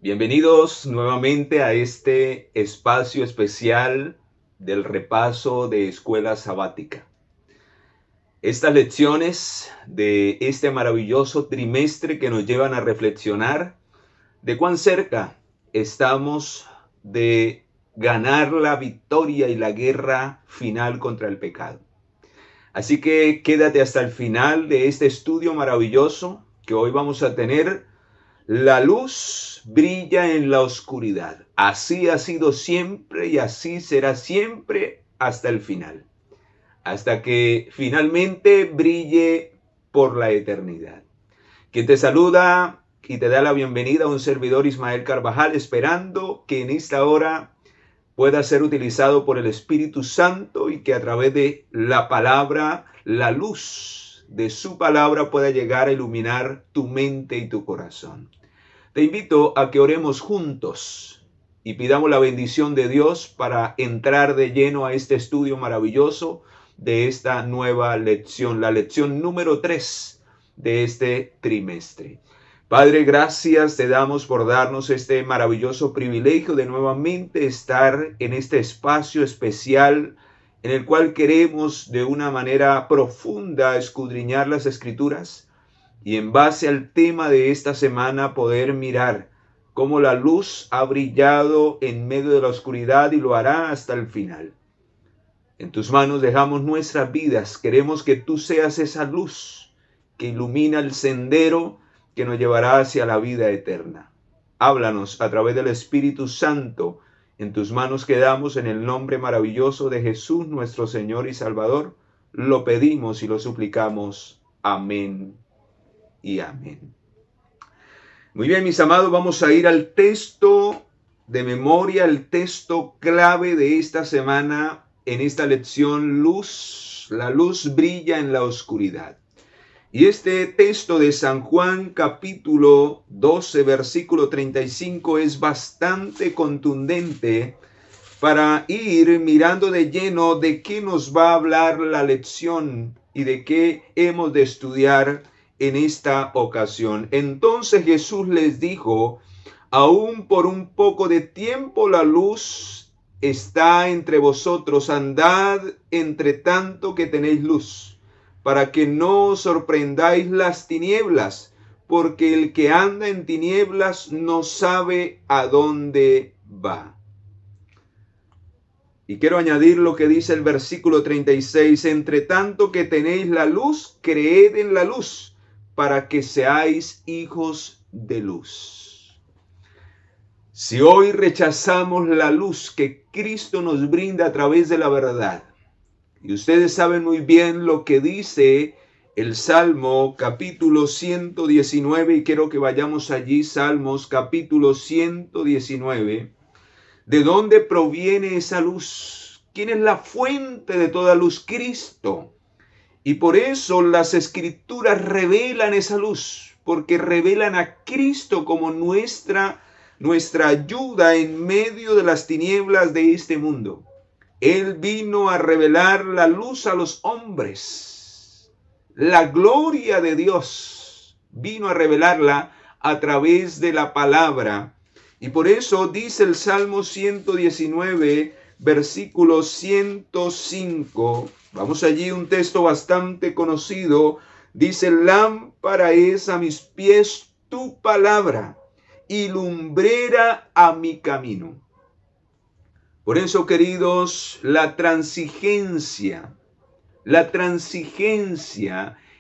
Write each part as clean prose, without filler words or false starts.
Bienvenidos nuevamente a este espacio especial del repaso de escuela sabática. Estas lecciones de este maravilloso trimestre que nos llevan a reflexionar de cuán cerca estamos de ganar la victoria y la guerra final contra el pecado. Así que quédate hasta el final de este estudio maravilloso que hoy vamos a tener. La luz brilla en la oscuridad. Así ha sido siempre y así será siempre hasta el final. Hasta que finalmente brille por la eternidad. Quien te saluda y te da la bienvenida a un servidor Ismael Carvajal, esperando que en esta hora pueda ser utilizado por el Espíritu Santo y que a través de la palabra, la luz de su palabra pueda llegar a iluminar tu mente y tu corazón. Te invito a que oremos juntos y pidamos la bendición de Dios para entrar de lleno a este estudio maravilloso de esta nueva lección, la lección número 3 de este trimestre. Padre, gracias te damos por darnos este maravilloso privilegio de nuevamente estar en este espacio especial en el cual queremos de una manera profunda escudriñar las Escrituras y en base al tema de esta semana poder mirar cómo la luz ha brillado en medio de la oscuridad y lo hará hasta el final. En tus manos dejamos nuestras vidas. Queremos que tú seas esa luz que ilumina el sendero que nos llevará hacia la vida eterna. Háblanos a través del Espíritu Santo. En tus manos quedamos en el nombre maravilloso de Jesús, nuestro Señor y Salvador. Lo pedimos y lo suplicamos. Amén y amén. Muy bien, mis amados, vamos a ir al texto de memoria, el texto clave de esta semana en esta lección, luz. La luz brilla en la oscuridad. Y este texto de San Juan capítulo 12, versículo 35 es bastante contundente para ir mirando de lleno de qué nos va a hablar la lección y de qué hemos de estudiar en esta ocasión. Entonces Jesús les dijo: aún por un poco de tiempo la luz está entre vosotros, andad entre tanto que tenéis luz, para que no os sorprendáis las tinieblas, porque el que anda en tinieblas no sabe a dónde va. Y quiero añadir lo que dice el versículo 36, entre tanto que tenéis la luz, creed en la luz, para que seáis hijos de luz. Si hoy rechazamos la luz que Cristo nos brinda a través de la verdad, y ustedes saben muy bien lo que dice el Salmo capítulo 119, y quiero que vayamos allí, Salmos capítulo 119, ¿de dónde proviene esa luz? ¿Quién es la fuente de toda luz? Cristo. Y por eso las Escrituras revelan esa luz, porque revelan a Cristo como nuestra ayuda en medio de las tinieblas de este mundo. Él vino a revelar la luz a los hombres. La gloria de Dios vino a revelarla a través de la palabra. Y por eso dice el Salmo 119, versículo 105. Vamos allí, un texto bastante conocido. Dice: lámpara es a mis pies tu palabra y lumbrera a mi camino. Por eso, queridos, la transigencia,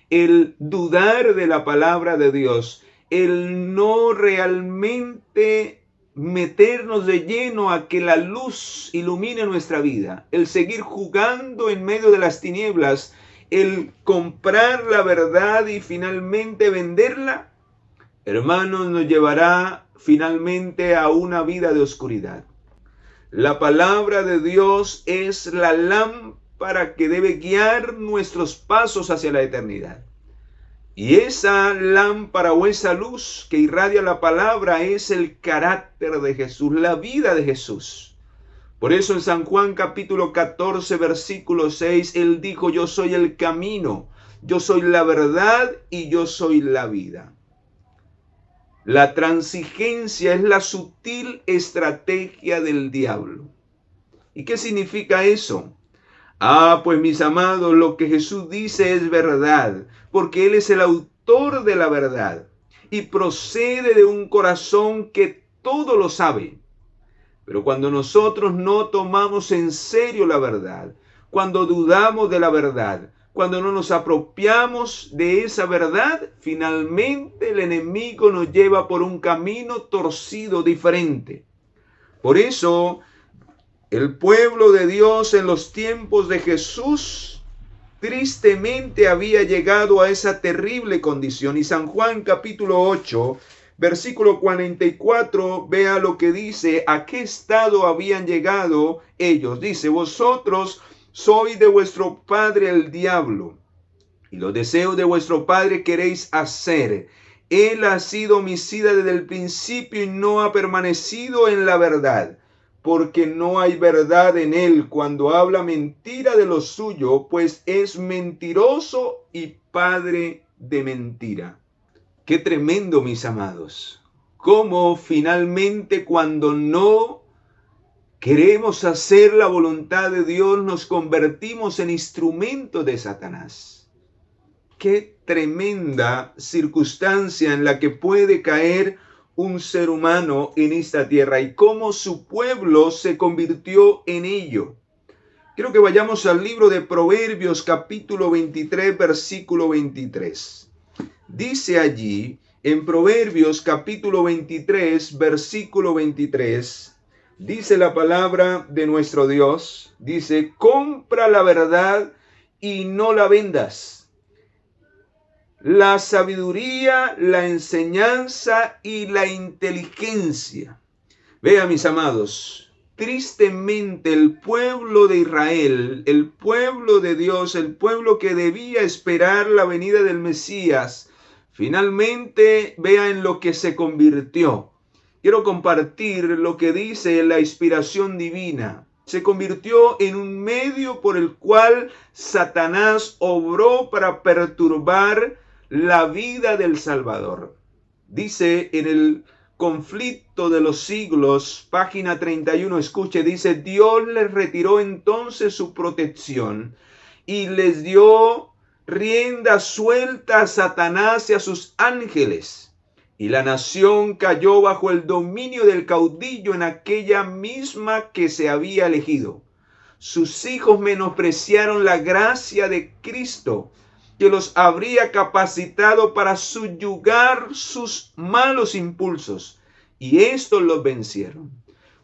el dudar de la palabra de Dios, el no realmente meternos de lleno a que la luz ilumine nuestra vida, el seguir jugando en medio de las tinieblas, el comprar la verdad y finalmente venderla, hermanos, nos llevará finalmente a una vida de oscuridad. La palabra de Dios es la lámpara que debe guiar nuestros pasos hacia la eternidad. Y esa lámpara o esa luz que irradia la palabra es el carácter de Jesús, la vida de Jesús. Por eso en San Juan capítulo 14, versículo 6, Él dijo: yo soy el camino, yo soy la verdad y yo soy la vida. La transigencia es la sutil estrategia del diablo. ¿Y qué significa eso? Pues mis amados, lo que Jesús dice es verdad, porque Él es el autor de la verdad y procede de un corazón que todo lo sabe. Pero cuando nosotros no tomamos en serio la verdad, cuando dudamos de la verdad, cuando no nos apropiamos de esa verdad, finalmente el enemigo nos lleva por un camino torcido diferente. Por eso, el pueblo de Dios en los tiempos de Jesús tristemente había llegado a esa terrible condición. Y San Juan capítulo 8, versículo 44, vea lo que dice, a qué estado habían llegado ellos. Dice, vosotros sois de vuestro padre el diablo, y los deseos de vuestro padre queréis hacer. Él ha sido homicida desde el principio y no ha permanecido en la verdad, porque no hay verdad en él. Cuando habla mentira de lo suyo, pues es mentiroso y padre de mentira. Qué tremendo, mis amados. Cómo finalmente cuando no queremos hacer la voluntad de Dios, nos convertimos en instrumentos de Satanás. Qué tremenda circunstancia en la que puede caer un ser humano en esta tierra y cómo su pueblo se convirtió en ello. Quiero que vayamos al libro de Proverbios capítulo 23, versículo 23. Dice allí, en Proverbios capítulo 23, versículo 23, dice la palabra de nuestro Dios, dice, compra la verdad y no la vendas. La sabiduría, la enseñanza y la inteligencia. Vean, mis amados, tristemente el pueblo de Israel, el pueblo de Dios, el pueblo que debía esperar la venida del Mesías, finalmente vea en lo que se convirtió. Quiero compartir lo que dice la inspiración divina. Se convirtió en un medio por el cual Satanás obró para perturbar la vida del Salvador. Dice en el conflicto de los siglos, página 31, escuche, dice, Dios les retiró entonces su protección y les dio rienda suelta a Satanás y a sus ángeles. Y la nación cayó bajo el dominio del caudillo en aquella misma que se había elegido. Sus hijos menospreciaron la gracia de Cristo, que los habría capacitado para subyugar sus malos impulsos, y estos los vencieron.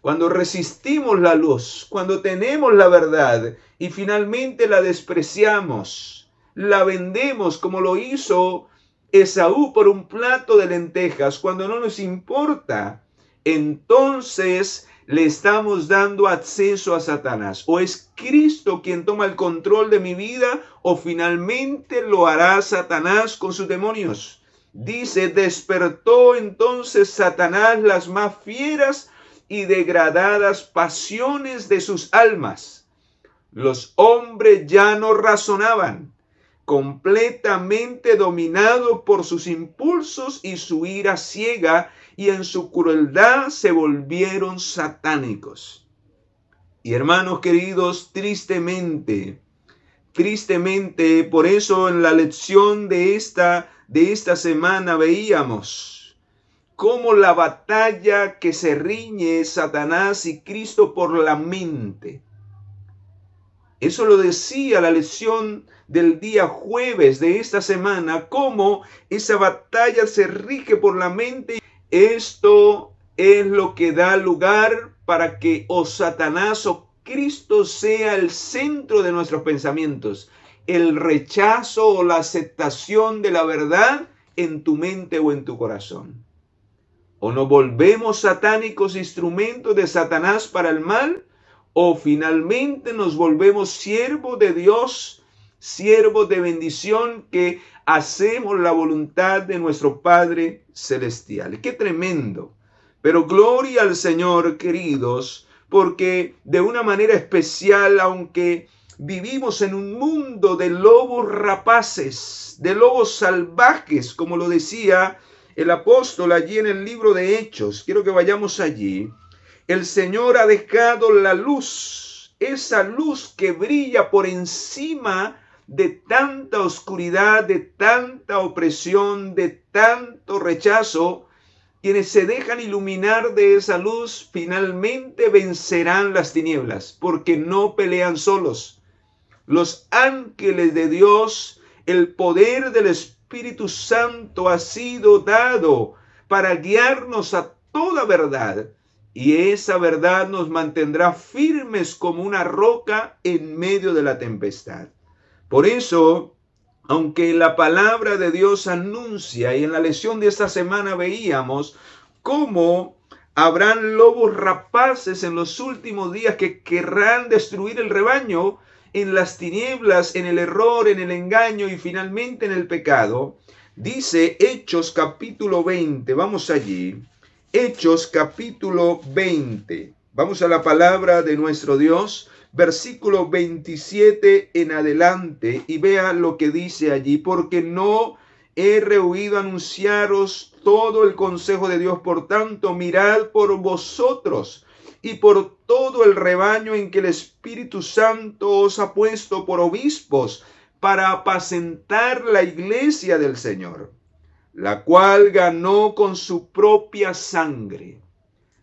Cuando resistimos la luz, cuando tenemos la verdad y finalmente la despreciamos, la vendemos como lo hizo Esaú por un plato de lentejas, cuando no nos importa, entonces le estamos dando acceso a Satanás. O es Cristo quien toma el control de mi vida, o finalmente lo hará Satanás con sus demonios. Dice, despertó entonces Satanás las más fieras y degradadas pasiones de sus almas. Los hombres ya no razonaban, completamente dominados por sus impulsos y su ira ciega, y en su crueldad se volvieron satánicos. Y hermanos queridos, tristemente, por eso en la lección de esta semana veíamos cómo la batalla que se riñe Satanás y Cristo por la mente. Eso lo decía la lección del día jueves de esta semana, cómo esa batalla se rige por la mente. Esto es lo que da lugar para que o Satanás o Cristo sea el centro de nuestros pensamientos, el rechazo o la aceptación de la verdad en tu mente o en tu corazón. O nos volvemos satánicos instrumentos de Satanás para el mal, o finalmente nos volvemos siervos de Dios, siervos de bendición, que hacemos la voluntad de nuestro Padre Celestial. ¡Qué tremendo! Pero gloria al Señor, queridos, porque de una manera especial, aunque vivimos en un mundo de lobos rapaces, de lobos salvajes, como lo decía el apóstol allí en el libro de Hechos. Quiero que vayamos allí. El Señor ha dejado la luz, esa luz que brilla por encima de tanta oscuridad, de tanta opresión, de tanto rechazo. Quienes se dejan iluminar de esa luz finalmente vencerán las tinieblas, porque no pelean solos. Los ángeles de Dios, el poder del Espíritu Santo ha sido dado para guiarnos a toda verdad, y esa verdad nos mantendrá firmes como una roca en medio de la tempestad. Por eso, aunque la palabra de Dios anuncia, y en la lección de esta semana veíamos cómo habrán lobos rapaces en los últimos días que querrán destruir el rebaño en las tinieblas, en el error, en el engaño y finalmente en el pecado. Dice Hechos capítulo 20, vamos allí. Hechos capítulo 20. Vamos a la palabra de nuestro Dios. Versículo 27 en adelante, y vea lo que dice allí: porque no he rehuido anunciaros todo el consejo de Dios, por tanto mirad por vosotros y por todo el rebaño en que el Espíritu Santo os ha puesto por obispos para apacentar la iglesia del Señor, la cual ganó con su propia sangre.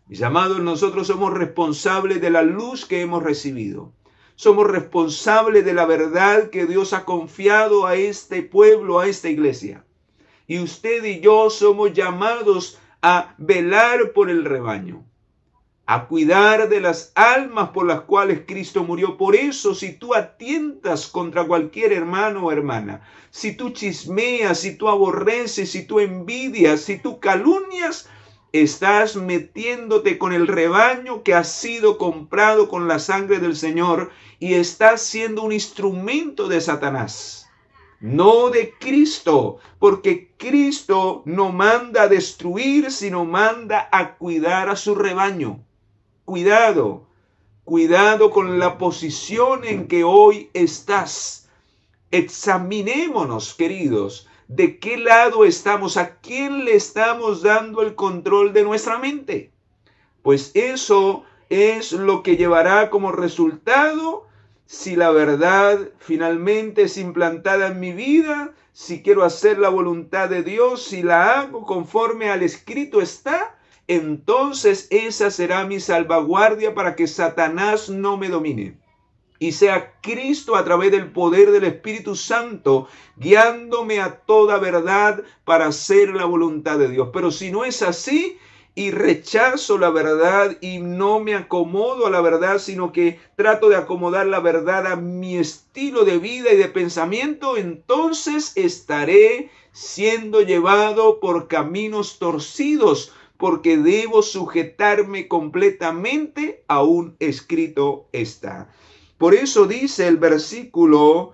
Mis amados, nosotros somos responsables de la luz que hemos recibido. Somos responsables de la verdad que Dios ha confiado a este pueblo, a esta iglesia. Y usted y yo somos llamados a velar por el rebaño, a cuidar de las almas por las cuales Cristo murió. Por eso, si tú atientas contra cualquier hermano o hermana, si tú chismeas, si tú aborreces, si tú envidias, si tú calumnias, estás metiéndote con el rebaño que ha sido comprado con la sangre del Señor y estás siendo un instrumento de Satanás, no de Cristo, porque Cristo no manda a destruir, sino manda a cuidar a su rebaño. Cuidado, cuidado con la posición en que hoy estás. Examinémonos, queridos, de qué lado estamos, a quién le estamos dando el control de nuestra mente. Pues eso es lo que llevará como resultado si la verdad finalmente es implantada en mi vida, si quiero hacer la voluntad de Dios, si la hago conforme al escrito está. Entonces esa será mi salvaguardia para que Satanás no me domine. Y sea Cristo a través del poder del Espíritu Santo guiándome a toda verdad para hacer la voluntad de Dios. Pero si no es así y rechazo la verdad y no me acomodo a la verdad, sino que trato de acomodar la verdad a mi estilo de vida y de pensamiento, entonces estaré siendo llevado por caminos torcidos, porque debo sujetarme completamente a un escrito está. Por eso dice el versículo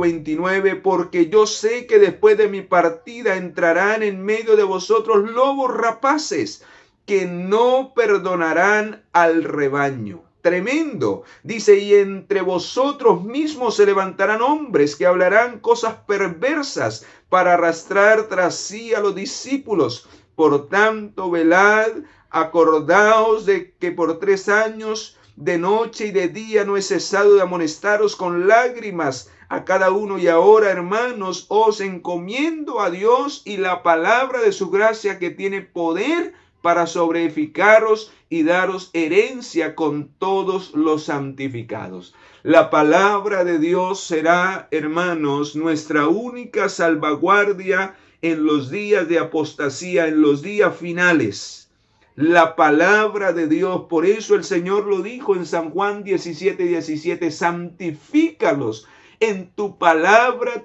29, porque yo sé que después de mi partida entrarán en medio de vosotros lobos rapaces que no perdonarán al rebaño. Tremendo. Dice, y entre vosotros mismos se levantarán hombres que hablarán cosas perversas para arrastrar tras sí a los discípulos. Por tanto, velad, acordaos de que por 3 años de noche y de día no he cesado de amonestaros con lágrimas a cada uno, y ahora, hermanos, os encomiendo a Dios y la palabra de su gracia, que tiene poder para sobreedificaros y daros herencia con todos los santificados. La palabra de Dios será, hermanos, nuestra única salvaguardia en los días de apostasía, en los días finales. La palabra de Dios, por eso el Señor lo dijo en San Juan 17:17, santifícalos en tu palabra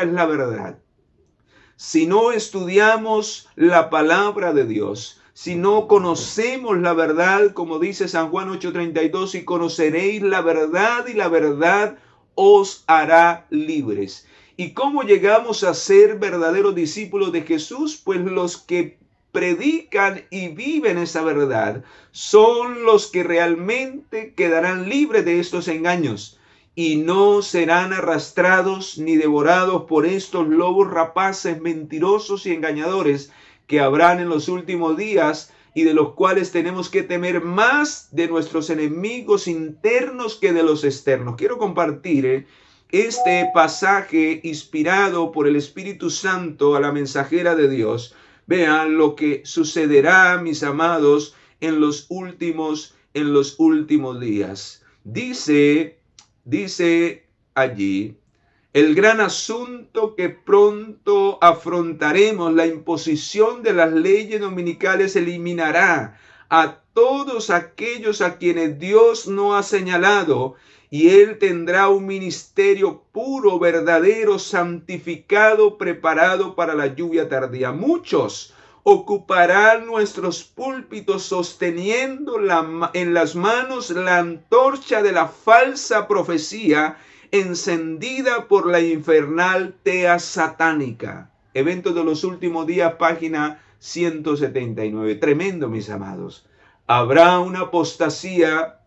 es la verdad. Si no estudiamos la palabra de Dios, si no conocemos la verdad, como dice San Juan 8:32, y conoceréis la verdad y la verdad os hará libres. ¿Y cómo llegamos a ser verdaderos discípulos de Jesús? Pues los que predican y viven esa verdad son los que realmente quedarán libres de estos engaños. y no serán arrastrados ni devorados por estos lobos rapaces mentirosos y engañadores que habrán en los últimos días, y de los cuales tenemos que temer más de nuestros enemigos internos que de los externos. Quiero compartir este pasaje inspirado por el Espíritu Santo a la mensajera de Dios. Vean lo que sucederá, mis amados, en los últimos días. Dice allí: el gran asunto que pronto afrontaremos, la imposición de las leyes dominicales, eliminará a todos aquellos a quienes Dios no ha señalado, y Él tendrá un ministerio puro, verdadero, santificado, preparado para la lluvia tardía. Muchos ocuparán nuestros púlpitos sosteniendo en las manos la antorcha de la falsa profecía, encendida por la infernal tea satánica. Eventos de los últimos días, página 179. Tremendo, mis amados. Habrá una apostasía.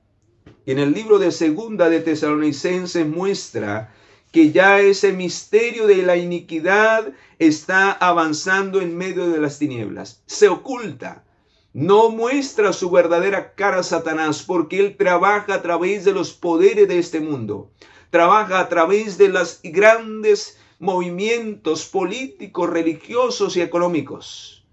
En el libro de Segunda de Tesalonicenses muestra que ya ese misterio de la iniquidad está avanzando en medio de las tinieblas. Se oculta. No muestra su verdadera cara a Satanás, porque él trabaja a través de los poderes de este mundo. Trabaja a través de los grandes movimientos políticos, religiosos y económicos.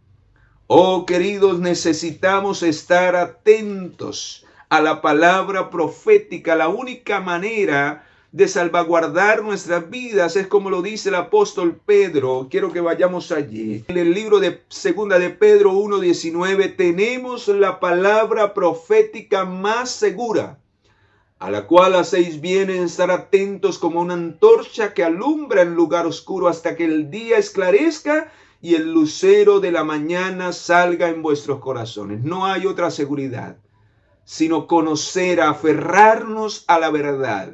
Oh, queridos, necesitamos estar atentos a la palabra profética. La única manera de salvaguardar nuestras vidas es como lo dice el apóstol Pedro. Quiero que vayamos allí. En el libro de Segunda de Pedro 1:19 tenemos la palabra profética más segura, a la cual hacéis bien en estar atentos como una antorcha que alumbra en lugar oscuro hasta que el día esclarezca y el lucero de la mañana salga en vuestros corazones. No hay otra seguridad sino conocer, aferrarnos a la verdad,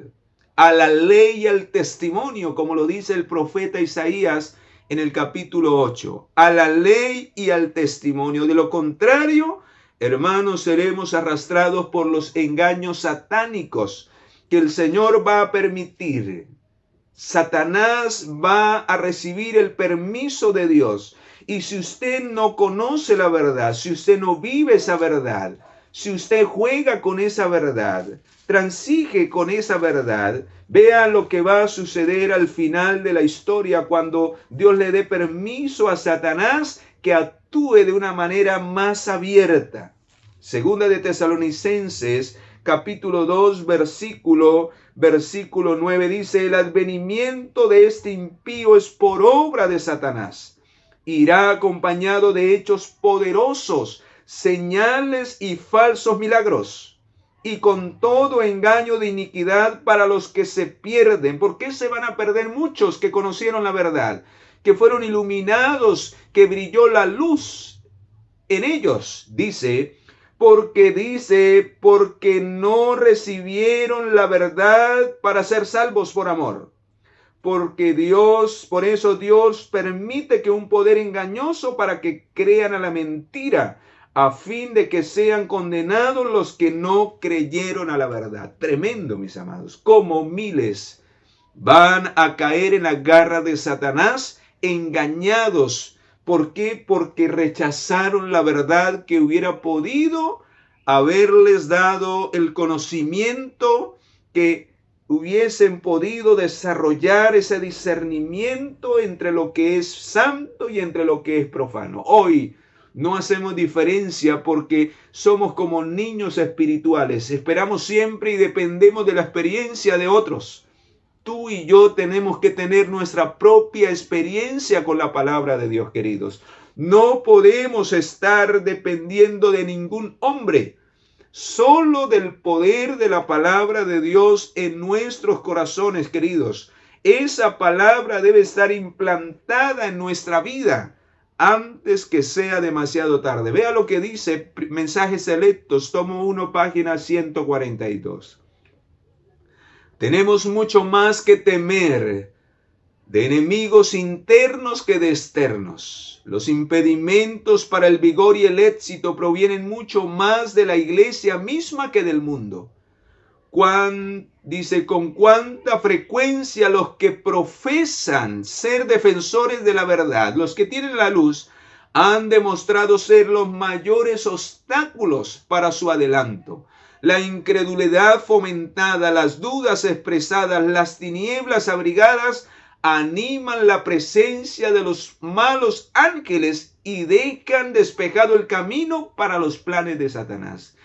a la ley y al testimonio, como lo dice el profeta Isaías en el capítulo 8, a la ley y al testimonio. De lo contrario, hermanos, seremos arrastrados por los engaños satánicos que el Señor va a permitir. Satanás va a recibir el permiso de Dios. Y si usted no conoce la verdad, si usted no vive esa verdad, si usted juega con esa verdad, transige con esa verdad, vea lo que va a suceder al final de la historia cuando Dios le dé permiso a Satanás que actúe de una manera más abierta. Segunda de Tesalonicenses, capítulo 2, versículo 9 dice: el advenimiento de este impío es por obra de Satanás. Irá acompañado de hechos poderosos, señales y falsos milagros, y con todo engaño de iniquidad para los que se pierden. ¿Por qué se van a perder muchos que conocieron la verdad, que fueron iluminados, que brilló la luz en ellos? Porque no recibieron la verdad para ser salvos por amor. Por eso Dios permite que un poder engañoso para que crean a la mentira, a fin de que sean condenados los que no creyeron a la verdad. Tremendo, mis amados. Como miles van a caer en la garra de Satanás, engañados. ¿Por qué? Porque rechazaron la verdad que hubiera podido haberles dado el conocimiento, que hubiesen podido desarrollar ese discernimiento entre lo que es santo y entre lo que es profano. Hoy no hacemos diferencia porque somos como niños espirituales. Esperamos siempre y dependemos de la experiencia de otros. Tú y yo tenemos que tener nuestra propia experiencia con la palabra de Dios, queridos. No podemos estar dependiendo de ningún hombre, solo del poder de la palabra de Dios en nuestros corazones, queridos. Esa palabra debe estar implantada en nuestra vida antes que sea demasiado tarde. Vea lo que dice Mensajes Selectos, tomo 1, página 142. Tenemos mucho más que temer de enemigos internos que de externos. Los impedimentos para el vigor y el éxito provienen mucho más de la iglesia misma que del mundo. dice, con cuánta frecuencia los que profesan ser defensores de la verdad, los que tienen la luz, han demostrado ser los mayores obstáculos para su adelanto. La incredulidad fomentada, las dudas expresadas, las tinieblas abrigadas, animan la presencia de los malos ángeles y dejan despejado el camino para los planes de Satanás.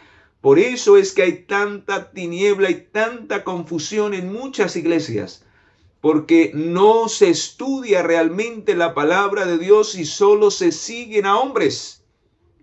Por eso es que hay tanta tiniebla y tanta confusión en muchas iglesias, porque no se estudia realmente la palabra de Dios y solo se siguen a hombres.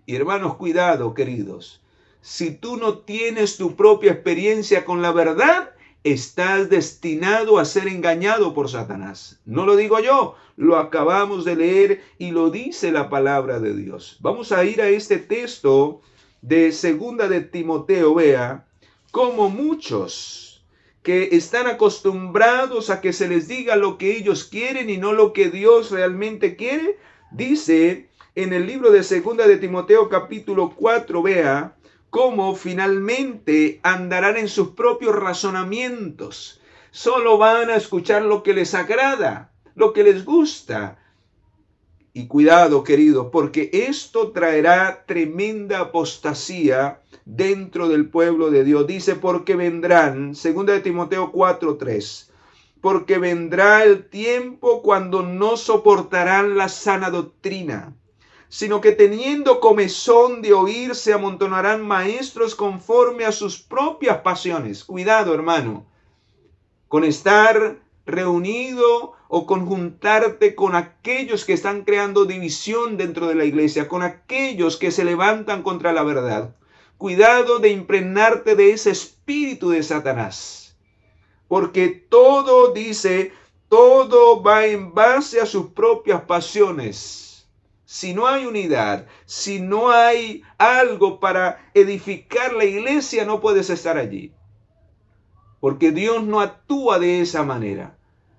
Y hermanos, cuidado, queridos. Si tú no tienes tu propia experiencia con la verdad, estás destinado a ser engañado por Satanás. No lo digo yo, lo acabamos de leer y lo dice la palabra de Dios. Vamos a ir a este texto de segunda de Timoteo. Vea cómo muchos que están acostumbrados a que se les diga lo que ellos quieren y no lo que Dios realmente quiere, dice en el libro de segunda de Timoteo capítulo 4, vea cómo finalmente andarán en sus propios razonamientos. Solo van a escuchar lo que les agrada, lo que les gusta. Y cuidado, querido, porque esto traerá tremenda apostasía dentro del pueblo de Dios. Dice, porque vendrán, 2 de Timoteo 4:3, porque vendrá el tiempo cuando no soportarán la sana doctrina, sino que teniendo comezón de oír, se amontonarán maestros conforme a sus propias pasiones. Cuidado, hermano, con estar reunido o conjuntarte con aquellos que están creando división dentro de la iglesia, con aquellos que se levantan contra la verdad. Cuidado de impregnarte de ese espíritu de Satanás, porque todo, dice, todo va en base a sus propias pasiones. Si no hay unidad, si no hay algo para edificar la iglesia, no puedes estar allí. Porque Dios no actúa de esa manera.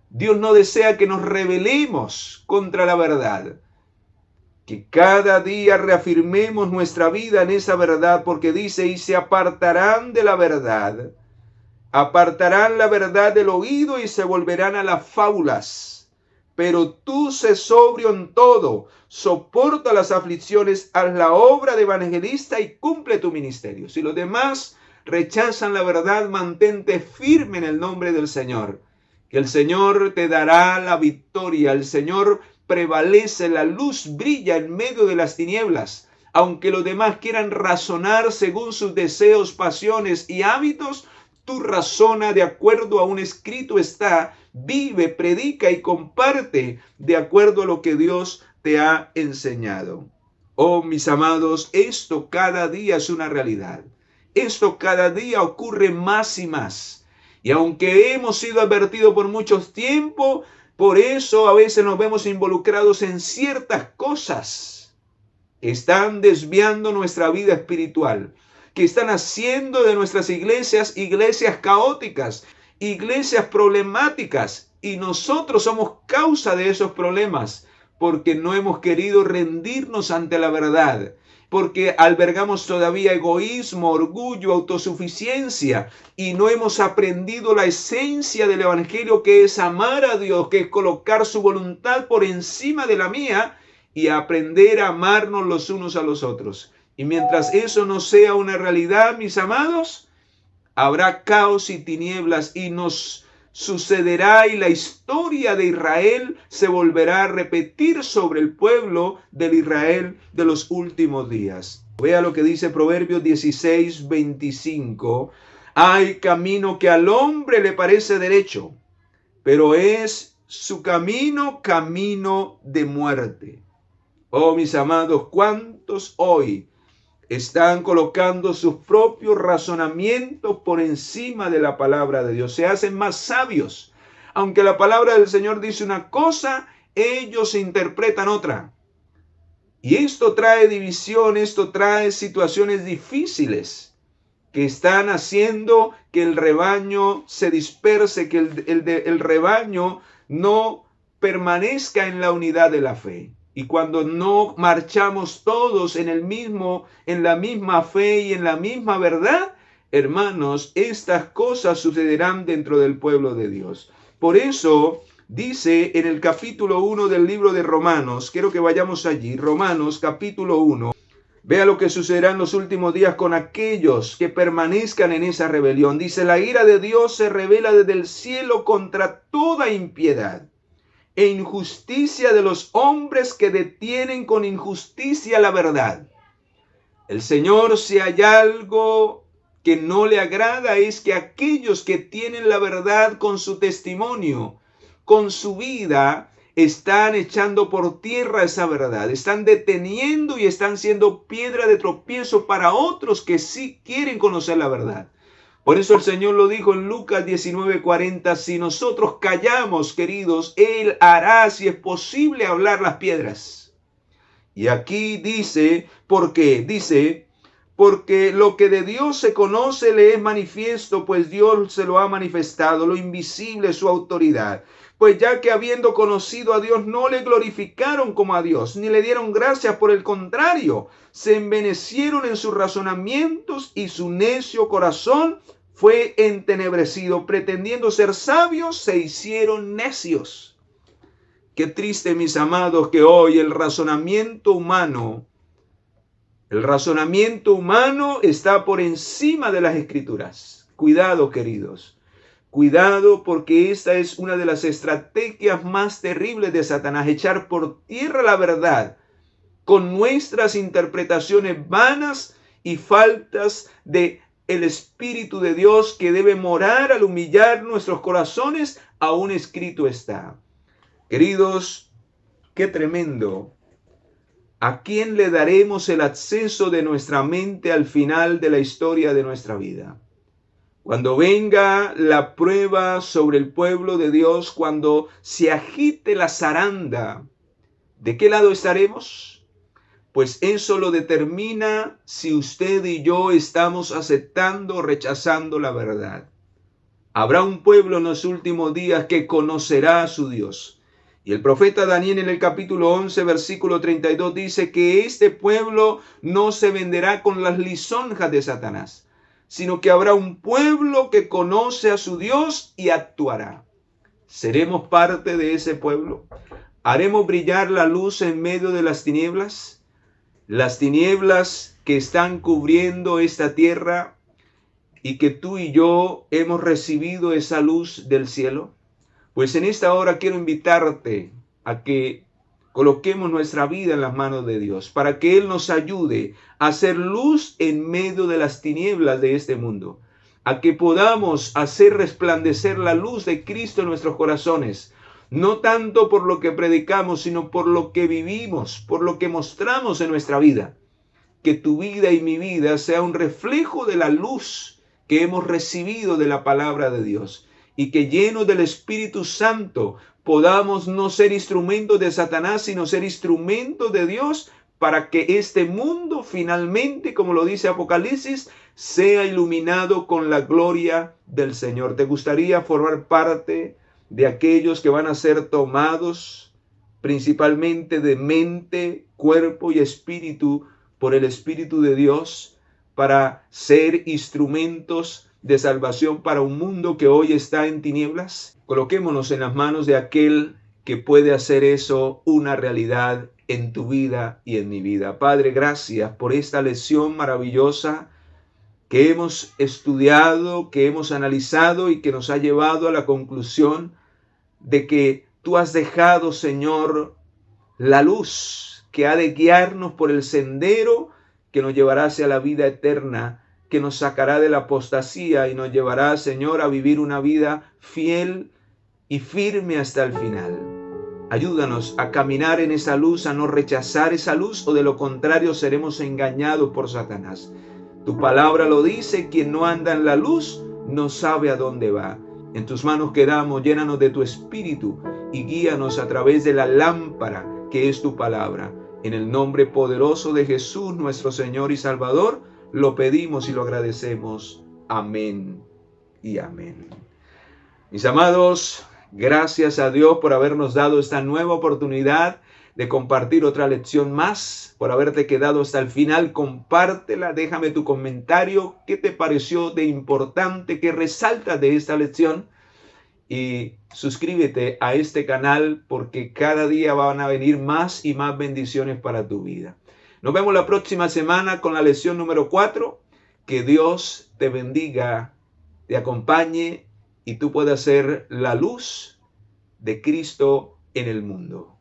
Dios no desea que nos rebelemos contra la verdad. Que cada día reafirmemos nuestra vida en esa verdad, porque dice, y se apartarán de la verdad. Apartarán la verdad del oído y se volverán a las fábulas. Pero tú sé sobrio en todo, soporta las aflicciones, haz la obra de evangelista y cumple tu ministerio. Si los demás rechazan la verdad, mantente firme en el nombre del Señor. Que el Señor te dará la victoria. El Señor prevalece, la luz brilla en medio de las tinieblas. Aunque los demás quieran razonar según sus deseos, pasiones y hábitos, tú razona de acuerdo a un escrito está, vive, predica y comparte de acuerdo a lo que Dios te ha enseñado. Oh, mis amados, esto cada día es una realidad. Esto cada día ocurre más y más. Y aunque hemos sido advertidos por mucho tiempo, por eso a veces nos vemos involucrados en ciertas cosas que están desviando nuestra vida espiritual, que están haciendo de nuestras iglesias caóticas, iglesias problemáticas. Y nosotros somos causa de esos problemas porque no hemos querido rendirnos ante la verdad. Porque albergamos todavía egoísmo, orgullo, autosuficiencia y no hemos aprendido la esencia del evangelio, que es amar a Dios, que es colocar su voluntad por encima de la mía y aprender a amarnos los unos a los otros. Y mientras eso no sea una realidad, mis amados, habrá caos y tinieblas y nos sucederá, y la historia de Israel se volverá a repetir sobre el pueblo del Israel de los últimos días. Vea lo que dice Proverbios 16:25. Hay camino que al hombre le parece derecho, pero es su camino de muerte. Oh, mis amados, ¿cuántos hoy están colocando sus propios razonamientos por encima de la palabra de Dios? Se hacen más sabios. Aunque la palabra del Señor dice una cosa, ellos interpretan otra. Y esto trae división, esto trae situaciones difíciles que están haciendo que el rebaño se disperse, que el rebaño no permanezca en la unidad de la fe. Y cuando no marchamos todos en la misma fe y en la misma verdad, hermanos, estas cosas sucederán dentro del pueblo de Dios. Por eso dice en el capítulo 1 del libro de Romanos, quiero que vayamos allí, Romanos capítulo 1. Vea lo que sucederá en los últimos días con aquellos que permanezcan en esa rebelión. Dice, la ira de Dios se revela desde el cielo contra toda impiedad e injusticia de los hombres que detienen con injusticia la verdad. El Señor, si hay algo que no le agrada, es que aquellos que tienen la verdad con su testimonio, con su vida, están echando por tierra esa verdad, están deteniendo y están siendo piedra de tropiezo para otros que sí quieren conocer la verdad. Por eso el Señor lo dijo en Lucas 19:40, si nosotros callamos, queridos, Él hará, si es posible, hablar las piedras. Y aquí dice, ¿por qué? Dice, porque lo que de Dios se conoce le es manifiesto, pues Dios se lo ha manifestado, lo invisible, su autoridad. Pues ya que habiendo conocido a Dios no le glorificaron como a Dios, ni le dieron gracias, por el contrario, se envenecieron en sus razonamientos y su necio corazón fue entenebrecido. Pretendiendo ser sabios, se hicieron necios. Qué triste, mis amados, que hoy el razonamiento humano está por encima de las Escrituras. Cuidado, queridos. Cuidado, porque esta es una de las estrategias más terribles de Satanás, echar por tierra la verdad con nuestras interpretaciones vanas y faltas de el Espíritu de Dios que debe morar al humillar nuestros corazones, aún escrito está. Queridos, qué tremendo. ¿A quién le daremos el acceso de nuestra mente al final de la historia de nuestra vida? Cuando venga la prueba sobre el pueblo de Dios, cuando se agite la zaranda, ¿de qué lado estaremos? Pues eso lo determina si usted y yo estamos aceptando o rechazando la verdad. Habrá un pueblo en los últimos días que conocerá a su Dios. Y el profeta Daniel en el capítulo 11, versículo 32 dice que este pueblo no se venderá con las lisonjas de Satanás, sino que habrá un pueblo que conoce a su Dios y actuará. ¿Seremos parte de ese pueblo? ¿Haremos brillar la luz en medio de las tinieblas? Las tinieblas que están cubriendo esta tierra y que tú y yo hemos recibido esa luz del cielo. Pues en esta hora quiero invitarte a que coloquemos nuestra vida en las manos de Dios para que Él nos ayude a hacer luz en medio de las tinieblas de este mundo, a que podamos hacer resplandecer la luz de Cristo en nuestros corazones, no tanto por lo que predicamos, sino por lo que vivimos, por lo que mostramos en nuestra vida. Que tu vida y mi vida sea un reflejo de la luz que hemos recibido de la palabra de Dios, y que llenos del Espíritu Santo podamos no ser instrumentos de Satanás, sino ser instrumentos de Dios, para que este mundo finalmente, como lo dice Apocalipsis, sea iluminado con la gloria del Señor. ¿Te gustaría formar parte de aquellos que van a ser tomados principalmente de mente, cuerpo y espíritu por el Espíritu de Dios, para ser instrumentos de salvación para un mundo que hoy está en tinieblas? Coloquémonos en las manos de aquel que puede hacer eso una realidad en tu vida y en mi vida. Padre, gracias por esta lección maravillosa que hemos estudiado, que hemos analizado y que nos ha llevado a la conclusión de que tú has dejado, Señor, la luz que ha de guiarnos por el sendero que nos llevará hacia la vida eterna, que nos sacará de la apostasía y nos llevará, Señor, a vivir una vida fiel y firme hasta el final. Ayúdanos a caminar en esa luz, a no rechazar esa luz, o de lo contrario seremos engañados por Satanás. Tu palabra lo dice, quien no anda en la luz no sabe a dónde va. En tus manos quedamos, llénanos de tu Espíritu y guíanos a través de la lámpara que es tu palabra. En el nombre poderoso de Jesús, nuestro Señor y Salvador, lo pedimos y lo agradecemos. Amén y amén. Mis amados, gracias a Dios por habernos dado esta nueva oportunidad de compartir otra lección más, por haberte quedado hasta el final. Compártela, déjame tu comentario, qué te pareció de importante, qué resalta de esta lección. Y suscríbete a este canal porque cada día van a venir más y más bendiciones para tu vida. Nos vemos la próxima semana con la lección número 4. Que Dios te bendiga, te acompañe y tú puedas ser la luz de Cristo en el mundo.